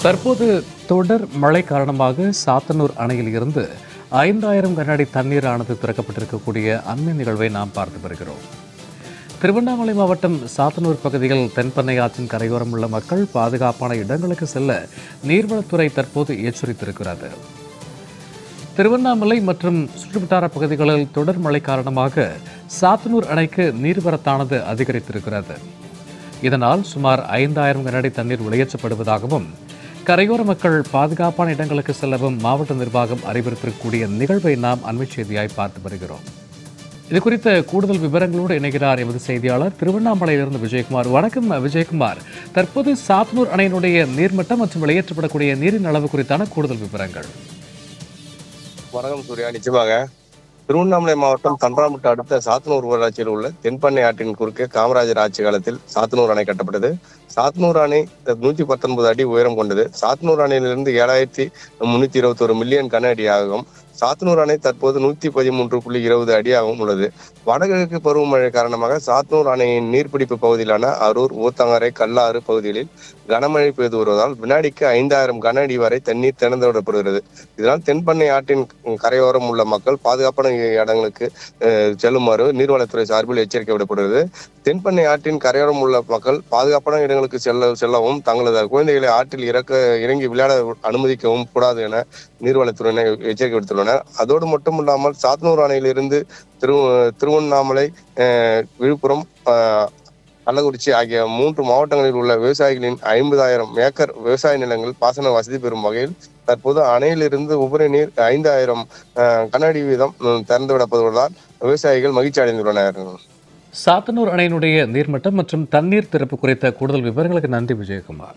தற்போது தொடர் மழை காரணமாக சாத்தனூர் அணையில் இருந்து 5000 கன அடி தண்ணீரானது திறக்கப்பட்டிருக்கக்கூடிய அண்மை நிகழ்வை நாம் பார்த்து வருகிறோம். திருவண்ணாமலை மாவட்டம் சாத்தனூர் பகுதியில் தென்பெண்ணை ஆற்றின் கரையோரம் உள்ள மக்கள் பாதுகாப்பான இடங்களுக்கு செல்ல நீர்வளத்துறை தற்போது எச்சரித்திருக்கிறது. திருவண்ணாமலை மற்றும் சுற்றுவட்டார பகுதிகளில் தொடர் மழை காரணமாக சாத்தனூர் அணைக்கு நீர்வரத்தானது அதிகரித்திருக்கிறது. இதனால் சுமார் 5000 கன அடி தண்ணீர் வெளியேற்றப்படுவதாகவும் கரையோர மக்கள் பாதுகாப்பான இடங்களுக்கு செல்லவும் மாவட்ட நிர்வாகம் அறிவுறுத்தக்கூடிய நிகழ்வை நாம் அண்மை செய்தியாய் பார்த்து வருகிறோம். இது குறித்த கூடுதல் விவரங்களோடு இணைகிறார் எமது செய்தியாளர் திருவண்ணாமலையிலிருந்து விஜயகுமார். வணக்கம் விஜயகுமார். தற்போது சாத்தனூர் அணையினுடைய நீர்மட்டம் மற்றும் வெளியேற்றப்படக்கூடிய நீரின் அளவு குறித்தான கூடுதல் விவரங்கள். வணக்கம் சூர்யா. நிச்சயமாக திருவண்ணாமலை மாவட்டம் தன்றாம்பட்டு அடுத்த சாத்தனூர் ஊராட்சியில் உள்ள தென்பெண்ணை ஆற்றின் குறுக்கே காமராஜர் ஆட்சி காலத்தில் சாத்தனூர் அணை கட்டப்பட்டது. சாத்தனூர் அணை 119 அடி உயரம் கொண்டது. சாத்தனூர் அணையிலிருந்து 7321 மில்லியன் கன அடியாகவும் சாத்தனூர் அணை தற்போது 113.20 அடியாகவும் உள்ளது. வடகிழக்கு பருவமழை காரணமாக சாத்தனூர் அணையின் நீர்பிடிப்பு பகுதியிலான அரூர், ஊத்தங்கரை, கல்லாறு பகுதிகளில் கனமழை பெய்து வருவதால் வினாடிக்கு 5000 கன அடி வரை தண்ணீர் திறந்து விடப்படுகிறது. இதனால் தென்பெண்ணை ஆற்றின் கரையோரம் உள்ள மக்கள் பாதுகாப்பான இடங்களுக்கு செல்லுமாறு நீர்வளத்துறை சார்பில் எச்சரிக்கை விடப்படுகிறது. தென்பெண்ணை ஆற்றின் கரையோரம் உள்ள மக்கள் பாதுகாப்பான இடங்களுக்கு செல்லவும் தங்களது குழந்தைகளை ஆற்றில் இறங்கி விளையாட அனுமதிக்கவும் கூடாது என நீர்வளத்துறையினர் எச்சரிக்கை விடுத்துள்ளனர். அதோடு மட்டும் இல்லாமல் சாத்தனூர் அணையிலிருந்து திருவண்ணாமலை, விழுப்புரம், கள்ளக்குறிச்சி ஆகிய 3 மாவட்டங்களில் உள்ள விவசாயிகளின் 50,000 ஏக்கர் விவசாய நிலங்கள் பாசன வசதி பெறும் வகையில் தற்போது அணையிலிருந்து உபரி நீர் 5000 கன அடி வீதம் திறந்துவிடப்படுவதால் விவசாயிகள் மகிழ்ச்சி அடைந்துள்ளனர். சாத்தனூர் அணையினுடைய நீர்மட்டம் மற்றும் தண்ணீர் திறப்பு குறித்த கூடுதல் விவரங்களுக்கு நன்றி விஜயகுமார்.